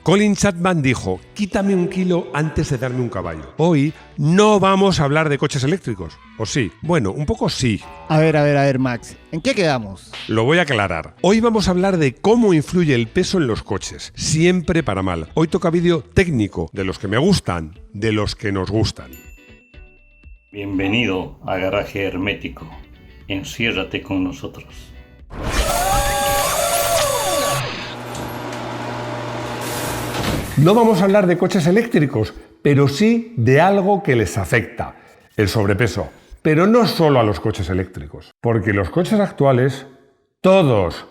Colin Chapman dijo: quítame 1 kilo antes de darme un caballo. Hoy no vamos a hablar de coches eléctricos, ¿o sí? Bueno, un poco sí. A ver, Max, ¿en qué quedamos? Lo voy a aclarar. Hoy vamos a hablar de cómo influye el peso en los coches, siempre para mal. Hoy toca vídeo técnico, de los que me gustan, de los que nos gustan. Bienvenido a Garaje Hermético. Enciérrate con nosotros. No vamos a hablar de coches eléctricos, pero sí de algo que les afecta, el sobrepeso. Pero no solo a los coches eléctricos, porque los coches actuales, todos,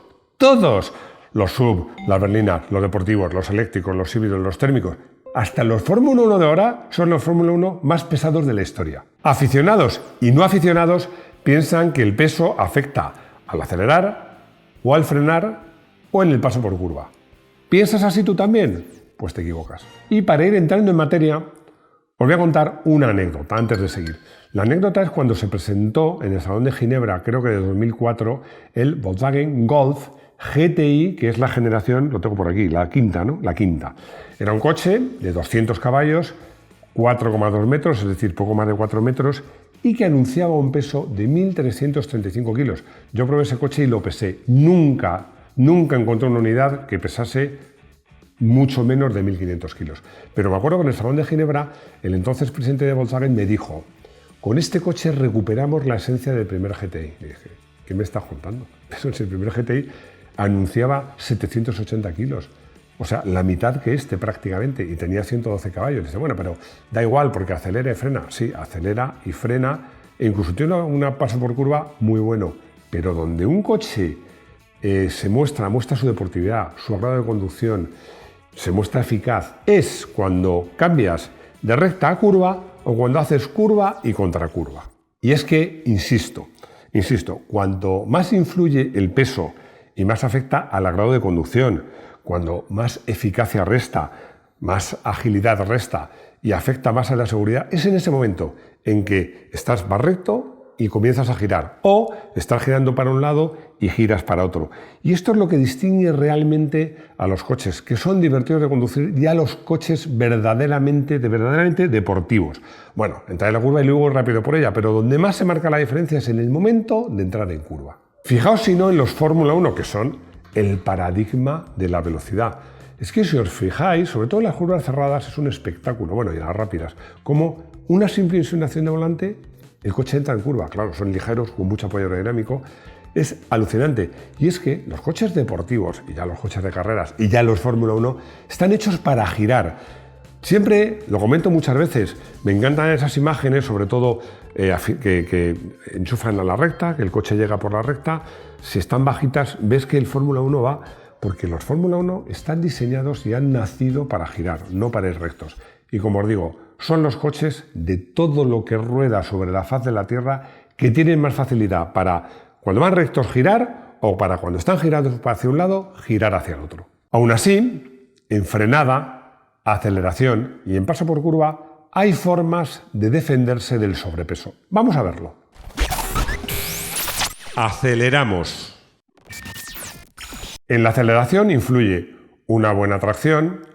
los SUV, las berlinas, los deportivos, los eléctricos, los híbridos, los térmicos, hasta los Fórmula 1 de ahora son los Fórmula 1 más pesados de la historia. Aficionados y no aficionados piensan que el peso afecta al acelerar o al frenar o en el paso por curva. ¿Piensas así tú también? Pues te equivocas. Y para ir entrando en materia, os voy a contar una anécdota antes de seguir. La anécdota es cuando se presentó en el Salón de Ginebra, creo que de 2004, el Volkswagen Golf GTI, que es la generación, lo tengo por aquí, la quinta, ¿no? La quinta. Era un coche de 200 caballos, 4,2 metros, es decir, poco más de 4 metros, y que anunciaba un peso de 1.335 kilos. Yo probé ese coche y lo pesé. Nunca encontré una unidad que pesase mucho menos de 1.500 kilos. Pero me acuerdo que en el Salón de Ginebra, el entonces presidente de Volkswagen me dijo: con este coche recuperamos la esencia del primer GTI. Y dije: ¿qué me estás contando? Eso es, el primer GTI anunciaba 780 kilos. O sea, la mitad que este prácticamente, y tenía 112 caballos. Dice: bueno, pero da igual porque acelera y frena. Sí, acelera y frena, e incluso tiene una paso por curva muy bueno. Pero donde un coche muestra su deportividad, su grado de conducción, se muestra eficaz, es cuando cambias de recta a curva o cuando haces curva y contracurva. Y es que, insisto, cuanto más influye el peso y más afecta al grado de conducción, cuando más eficacia resta, más agilidad resta y afecta más a la seguridad, es en ese momento en que estás más recto y comienzas a girar, o estás girando para un lado y giras para otro. Y esto es lo que distingue realmente a los coches, que son divertidos de conducir, y a los coches verdaderamente deportivos. Bueno, entrar en la curva y luego rápido por ella, pero donde más se marca la diferencia es en el momento de entrar en curva. Fijaos si no en los Fórmula 1, que son el paradigma de la velocidad. Es que si os fijáis, sobre todo en las curvas cerradas, es un espectáculo, bueno, y en las rápidas, como una simple inclinación de volante, el coche entra en curva. Claro, son ligeros, con mucho apoyo aerodinámico. Es alucinante. Y es que los coches deportivos, y ya los coches de carreras, y ya los Fórmula 1, están hechos para girar. Siempre, lo comento muchas veces, me encantan esas imágenes, sobre todo que enchufan a la recta, que el coche llega por la recta. Si están bajitas, ves que el Fórmula 1 va, porque los Fórmula 1 están diseñados y han nacido para girar, no para ir rectos. Y como os digo, son los coches de todo lo que rueda sobre la faz de la Tierra que tienen más facilidad para, cuando van rectos, girar, o para cuando están girando hacia un lado, girar hacia el otro. Aún así, en frenada, aceleración y en paso por curva, hay formas de defenderse del sobrepeso. Vamos a verlo. Aceleramos. En la aceleración influye una buena tracción,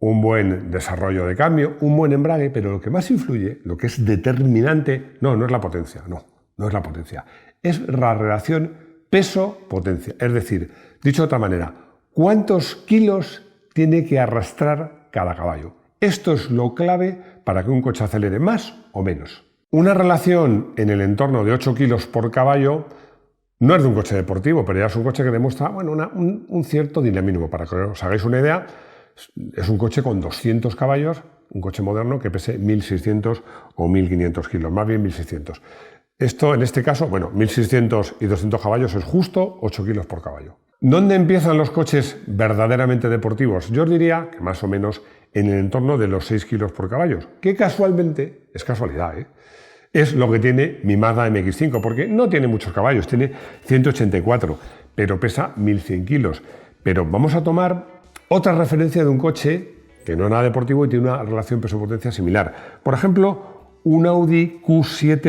un buen desarrollo de cambio, un buen embrague, pero lo que más influye, lo que es determinante, no es la potencia, no es la potencia, es la relación peso-potencia. Es decir, dicho de otra manera, ¿cuántos kilos tiene que arrastrar cada caballo? Esto es lo clave para que un coche acelere más o menos. Una relación en el entorno de 8 kilos por caballo no es de un coche deportivo, pero ya es un coche que demuestra un cierto dinamismo. Para que os hagáis una idea, es un coche con 200 caballos, un coche moderno que pese 1.600 o 1.500 kilos, más bien 1.600. Esto, en este caso, 1.600 y 200 caballos es justo 8 kilos por caballo. ¿Dónde empiezan los coches verdaderamente deportivos? Yo os diría que más o menos en el entorno de los 6 kilos por caballo, que casualmente, es casualidad, es lo que tiene mi Mazda MX-5, porque no tiene muchos caballos, tiene 184, pero pesa 1.100 kilos. Pero vamos a tomar otra referencia de un coche que no es nada deportivo y tiene una relación peso-potencia similar. Por ejemplo, un Audi Q7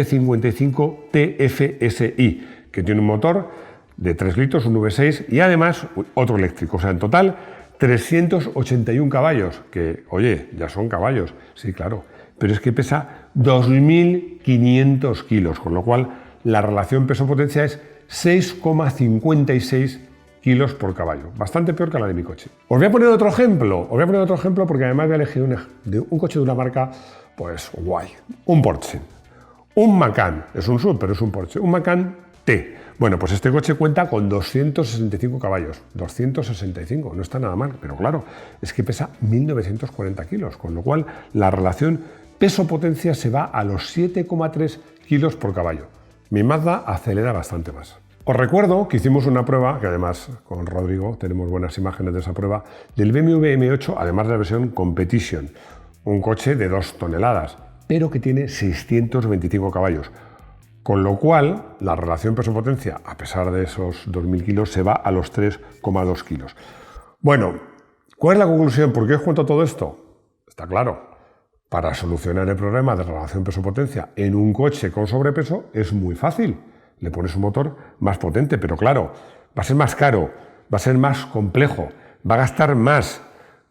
TFSI, que tiene un motor de 3 litros, un V6 y además otro eléctrico. O sea, en total 381 caballos, que, oye, ya son caballos, sí, claro, pero es que pesa 2.500 kilos, con lo cual la relación peso-potencia es 6,56 kilos por caballo, bastante peor que la de mi coche. Os voy a poner otro ejemplo, porque además voy a elegir un coche de una marca, pues guay, un Porsche. Un Macan, es un SUV, pero es un Porsche, un Macan T. Bueno, pues este coche cuenta con 265 caballos, 265, no está nada mal, pero claro, es que pesa 1.940 kilos, con lo cual la relación peso-potencia se va a los 7,3 kilos por caballo. Mi Mazda acelera bastante más. Os recuerdo que hicimos una prueba, que además con Rodrigo tenemos buenas imágenes de esa prueba, del BMW M8, además de la versión Competition, un coche de 2 toneladas, pero que tiene 625 caballos. Con lo cual, la relación peso-potencia, a pesar de esos 2.000 kilos, se va a los 3,2 kilos. Bueno, ¿cuál es la conclusión? ¿Por qué os cuento todo esto? Está claro, para solucionar el problema de relación peso-potencia en un coche con sobrepeso es muy fácil. Le pones un motor más potente, pero claro, va a ser más caro, va a ser más complejo, va a gastar más,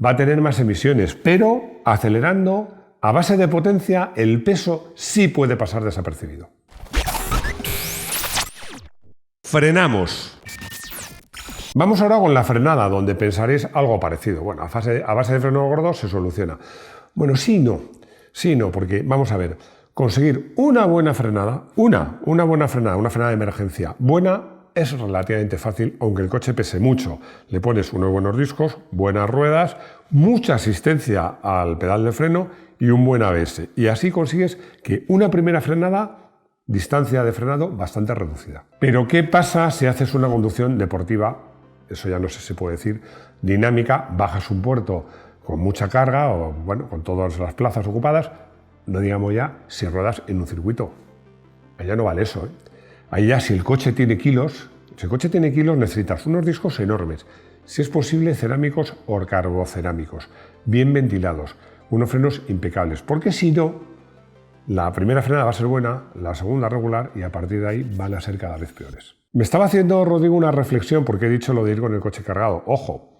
va a tener más emisiones, pero acelerando, a base de potencia, el peso sí puede pasar desapercibido. Frenamos. Vamos ahora con la frenada, donde pensaréis algo parecido. Bueno, a base de freno gordo se soluciona. Bueno, sí y no, porque vamos a ver, conseguir una buena frenada, una frenada de emergencia buena, es relativamente fácil, aunque el coche pese mucho. Le pones unos buenos discos, buenas ruedas, mucha asistencia al pedal de freno y un buen ABS. Y así consigues que una primera frenada, distancia de frenado bastante reducida. Pero ¿qué pasa si haces una conducción deportiva? Eso ya no sé si se puede decir, dinámica, bajas un puerto con mucha carga o bueno, con todas las plazas ocupadas, no digamos ya si ruedas en un circuito. Allá no vale eso, ¿eh? Ahí ya si el coche tiene kilos, necesitas unos discos enormes, si es posible cerámicos o carbocerámicos, bien ventilados, unos frenos impecables, porque si no, la primera frenada va a ser buena, la segunda regular y a partir de ahí van a ser cada vez peores. Me estaba haciendo, Rodrigo, una reflexión porque he dicho lo de ir con el coche cargado. Ojo,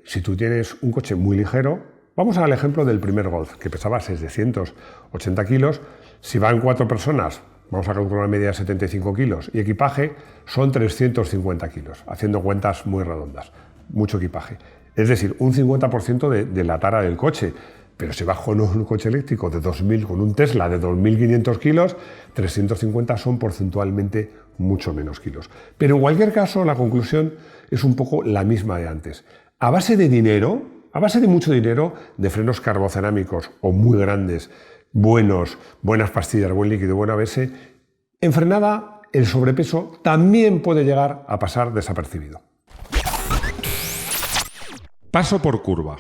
si tú tienes un coche muy ligero, vamos al ejemplo del primer Golf, que pesaba 680 kilos, si van 4 personas, vamos a calcular una media de 75 kilos y equipaje son 350 kilos, haciendo cuentas muy redondas, mucho equipaje. Es decir, un 50% de la tara del coche. Pero si vas con un coche eléctrico de 2000, con un Tesla de 2.500 kilos, 350 son porcentualmente mucho menos kilos. Pero en cualquier caso, la conclusión es un poco la misma de antes. A base de dinero, a base de mucho dinero, de frenos carbocerámicos o muy grandes, buenas pastillas, buen líquido, buen ABS, en frenada el sobrepeso también puede llegar a pasar desapercibido. Paso por curva.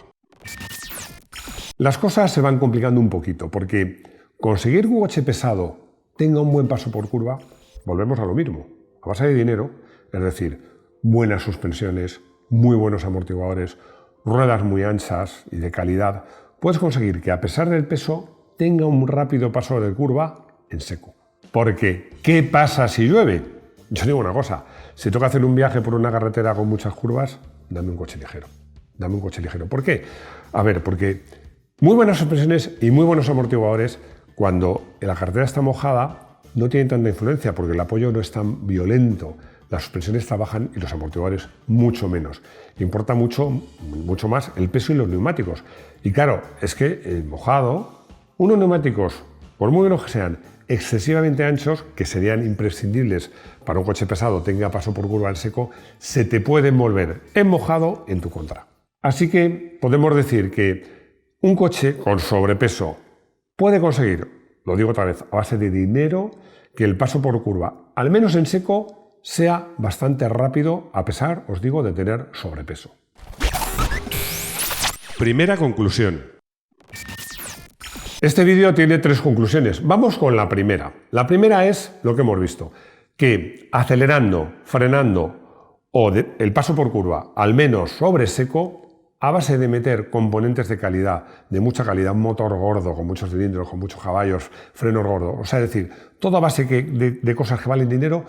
Las cosas se van complicando un poquito, porque conseguir que un coche pesado tenga un buen paso por curva, volvemos a lo mismo, a base de dinero, es decir, buenas suspensiones, muy buenos amortiguadores, ruedas muy anchas y de calidad, puedes conseguir que a pesar del peso tenga un rápido paso de curva en seco. Porque, ¿qué pasa si llueve? Yo digo una cosa, si toca hacer un viaje por una carretera con muchas curvas, dame un coche ligero. Dame un coche ligero. ¿Por qué? A ver, porque muy buenas suspensiones y muy buenos amortiguadores, cuando la carretera está mojada, no tienen tanta influencia porque el apoyo no es tan violento. Las suspensiones trabajan y los amortiguadores mucho menos. Importa mucho más el peso y los neumáticos. Y claro, es que el mojado, unos neumáticos, por muy buenos que sean, excesivamente anchos, que serían imprescindibles para un coche pesado tenga paso por curva en seco, se te pueden volver en mojado en tu contra. Así que podemos decir que un coche con sobrepeso puede conseguir, lo digo otra vez, a base de dinero, que el paso por curva, al menos en seco, sea bastante rápido, a pesar, os digo, de tener sobrepeso. Primera conclusión. Este vídeo tiene 3 conclusiones. Vamos con la primera. La primera es lo que hemos visto, que acelerando, frenando o el paso por curva, al menos sobre seco, a base de meter componentes de calidad, de mucha calidad, un motor gordo, con muchos cilindros, con muchos caballos, frenos gordos, o sea, es decir, todo a base de cosas que valen dinero,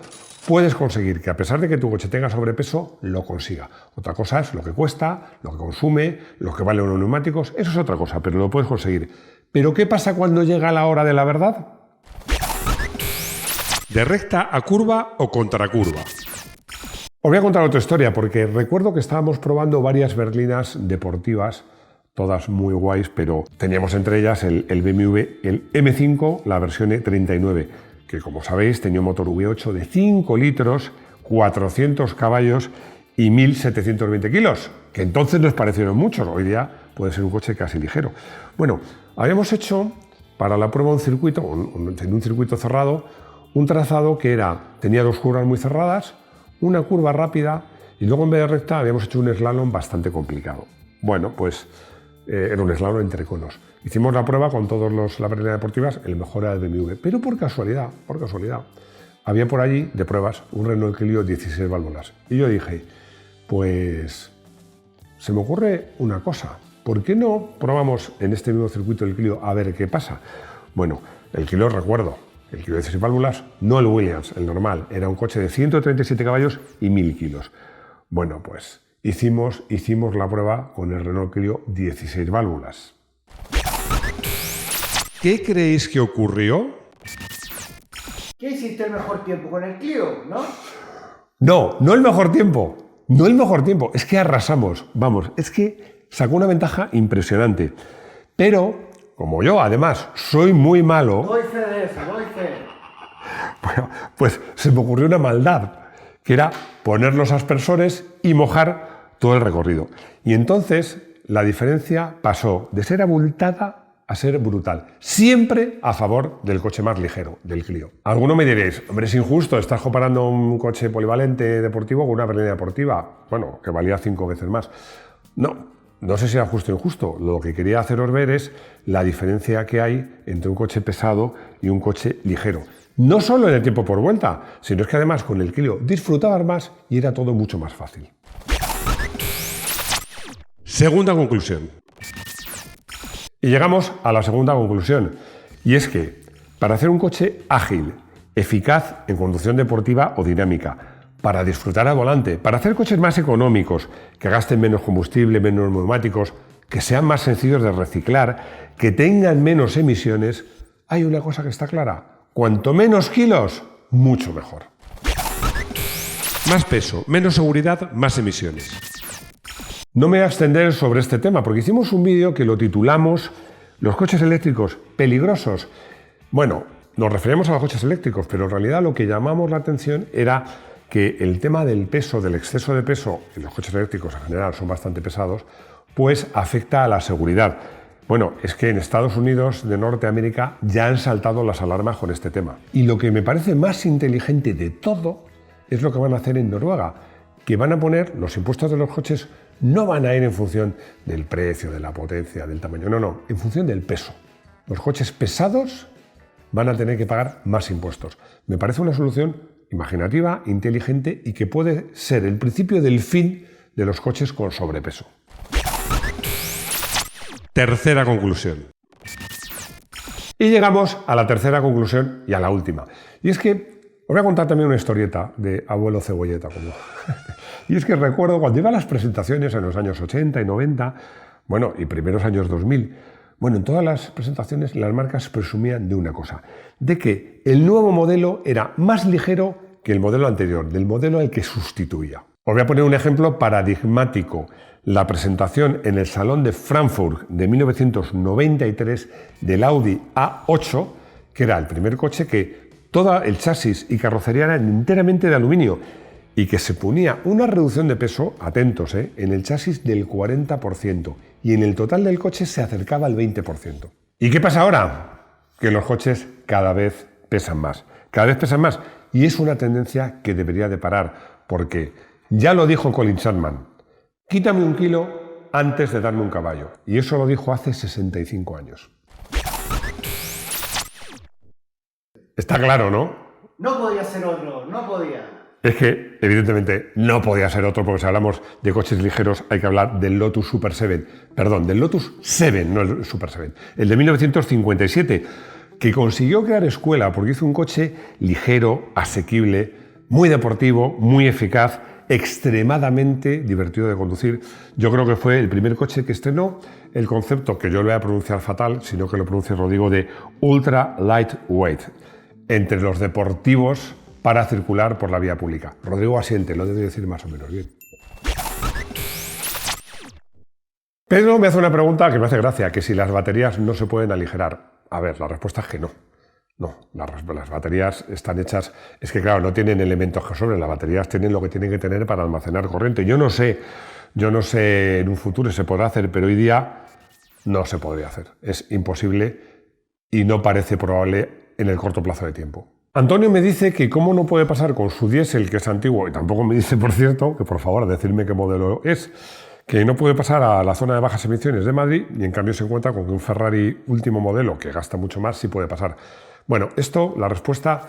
puedes conseguir que a pesar de que tu coche tenga sobrepeso, lo consiga. Otra cosa es lo que cuesta, lo que consume, lo que valen los neumáticos, eso es otra cosa, pero lo puedes conseguir. ¿Pero qué pasa cuando llega la hora de la verdad? ¿De recta a curva o contracurva? Os voy a contar otra historia, porque recuerdo que estábamos probando varias berlinas deportivas, todas muy guays, pero teníamos entre ellas el BMW, el M5, la versión E39, que como sabéis tenía un motor V8 de 5 litros, 400 caballos y 1.720 kilos, que entonces nos parecieron muchos, hoy día puede ser un coche casi ligero. Bueno, habíamos hecho para la prueba un circuito, en un circuito cerrado, un trazado que tenía dos curvas muy cerradas, una curva rápida y luego en vez de recta habíamos hecho un slalom bastante complicado. Bueno, pues era un slalom entre conos. Hicimos la prueba con todas las berlinas deportivas, el mejor era el BMW, pero por casualidad, había por allí de pruebas un Renault Clio 16 válvulas. Y yo dije, pues se me ocurre una cosa, ¿por qué no probamos en este mismo circuito el Clio a ver qué pasa? Bueno, el Clio recuerdo, el Clio de 16 válvulas, no el Williams, el normal, era un coche de 137 caballos y 1.000 kilos. Bueno, pues hicimos la prueba con el Renault Clio 16 válvulas. ¿Qué creéis que ocurrió? ¿Qué hiciste el mejor tiempo con el Clio, no? No el mejor tiempo. No el mejor tiempo. Es que arrasamos. Vamos, es que sacó una ventaja impresionante. Pero, como yo, además, soy muy malo... Doy fe de eso, doy fe. Bueno, pues se me ocurrió una maldad, que era poner los aspersores y mojar todo el recorrido. Y entonces la diferencia pasó de ser abultada a ser brutal. Siempre a favor del coche más ligero, del Clio. Algunos me diréis, hombre, es injusto, estás comparando un coche polivalente deportivo con una berlina deportiva, bueno, que valía 5 veces más. No sé si era justo o injusto. Lo que quería haceros ver es la diferencia que hay entre un coche pesado y un coche ligero. No solo en el tiempo por vuelta, sino es que además con el Clio disfrutabas más y era todo mucho más fácil. Segunda conclusión. Y llegamos a la segunda conclusión, y es que para hacer un coche ágil, eficaz en conducción deportiva o dinámica, para disfrutar al volante, para hacer coches más económicos, que gasten menos combustible, menos neumáticos, que sean más sencillos de reciclar, que tengan menos emisiones, hay una cosa que está clara: cuanto menos kilos, mucho mejor. Más peso, menos seguridad, más emisiones. No me voy a extender sobre este tema porque hicimos un vídeo que lo titulamos ¿Los coches eléctricos peligrosos? Bueno, nos referimos a los coches eléctricos, pero en realidad lo que llamamos la atención era que el tema del peso, del exceso de peso, y los coches eléctricos en general son bastante pesados, pues afecta a la seguridad. Bueno, es que en Estados Unidos de Norteamérica ya han saltado las alarmas con este tema. Y lo que me parece más inteligente de todo es lo que van a hacer en Noruega, que van a poner los impuestos de los coches, no van a ir en función del precio, de la potencia, del tamaño, no, en función del peso. Los coches pesados van a tener que pagar más impuestos. Me parece una solución imaginativa, inteligente y que puede ser el principio del fin de los coches con sobrepeso. Tercera conclusión. Y llegamos a la tercera conclusión y a la última. Y es que os voy a contar también una historieta de abuelo cebolleta. Y es que recuerdo cuando iba a las presentaciones en los años 80 y 90, bueno, y primeros años 2000, bueno, en todas las presentaciones las marcas presumían de una cosa, de que el nuevo modelo era más ligero que el modelo anterior, del modelo al que sustituía. Os voy a poner un ejemplo paradigmático. La presentación en el Salón de Frankfurt de 1993 del Audi A8, que era el primer coche que todo el chasis y carrocería eran enteramente de aluminio y que se ponía una reducción de peso, atentos, en el chasis del 40% y en el total del coche se acercaba al 20%. ¿Y qué pasa ahora? Que los coches cada vez pesan más. Cada vez pesan más y es una tendencia que debería de parar porque ya lo dijo Colin Chapman, quítame 1 kilo antes de darme un caballo. Y eso lo dijo hace 65 años. Está claro, ¿no? No podía ser otro, no podía. Es que, evidentemente, no podía ser otro, porque si hablamos de coches ligeros hay que hablar del Lotus Super 7. Perdón, del Lotus 7, no el Super 7. El de 1957, que consiguió crear escuela porque hizo un coche ligero, asequible, muy deportivo, muy eficaz, extremadamente divertido de conducir. Yo creo que fue el primer coche que estrenó el concepto, que yo lo voy a pronunciar fatal, sino que lo pronuncie Rodrigo, de Ultra Lightweight, entre los deportivos para circular por la vía pública. Rodrigo asiente, lo debo decir más o menos bien. Pedro me hace una pregunta que me hace gracia, que si las baterías no se pueden aligerar. A ver, la respuesta es que no. No, las baterías están hechas, es que claro, no tienen elementos que sobren, las baterías tienen lo que tienen que tener para almacenar corriente. Yo no sé en un futuro se podrá hacer, pero hoy día no se podría hacer. Es imposible y no parece probable en el corto plazo de tiempo. Antonio me dice que cómo no puede pasar con su diésel, que es antiguo, y tampoco me dice, por cierto, que por favor, decirme qué modelo es, que no puede pasar a la zona de bajas emisiones de Madrid y en cambio se encuentra con que un Ferrari último modelo, que gasta mucho más, sí puede pasar. Bueno, la respuesta,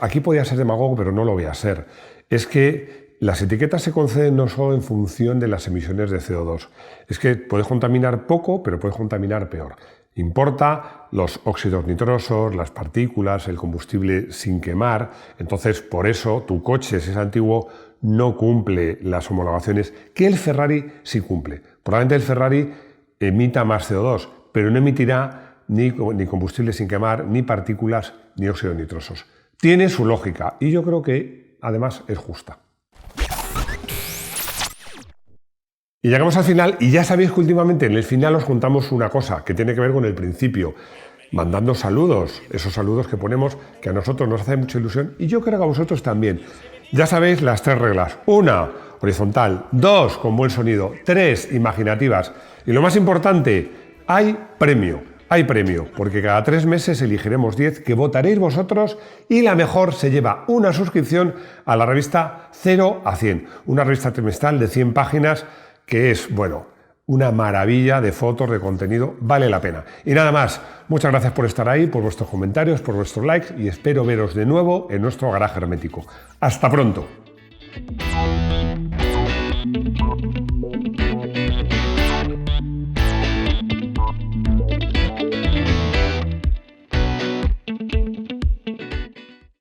aquí podía ser demagogo, pero no lo voy a ser. Es que las etiquetas se conceden no solo en función de las emisiones de CO2. Es que puedes contaminar poco, pero puedes contaminar peor. Importa los óxidos nitrosos, las partículas, el combustible sin quemar. Entonces, por eso, tu coche, si es antiguo, no cumple las homologaciones que el Ferrari sí cumple. Probablemente el Ferrari emita más CO2, pero no emitirá ni combustible sin quemar, ni partículas, ni óxidos nitrosos. Tiene su lógica y yo creo que, además, es justa. Y llegamos al final y ya sabéis que últimamente en el final os contamos una cosa que tiene que ver con el principio, mandando saludos, esos saludos que ponemos que a nosotros nos hace mucha ilusión y yo creo que a vosotros también. Ya sabéis las 3 reglas. 1, horizontal. 2, con buen sonido. 3, imaginativas. Y lo más importante, hay premio. Hay premio, porque cada 3 meses elegiremos 10 que votaréis vosotros y la mejor se lleva una suscripción a la revista 0 a 100. Una revista trimestral de 100 páginas que es, bueno, una maravilla de fotos, de contenido, vale la pena. Y nada más, muchas gracias por estar ahí, por vuestros comentarios, por vuestros likes y espero veros de nuevo en nuestro garaje hermético. ¡Hasta pronto!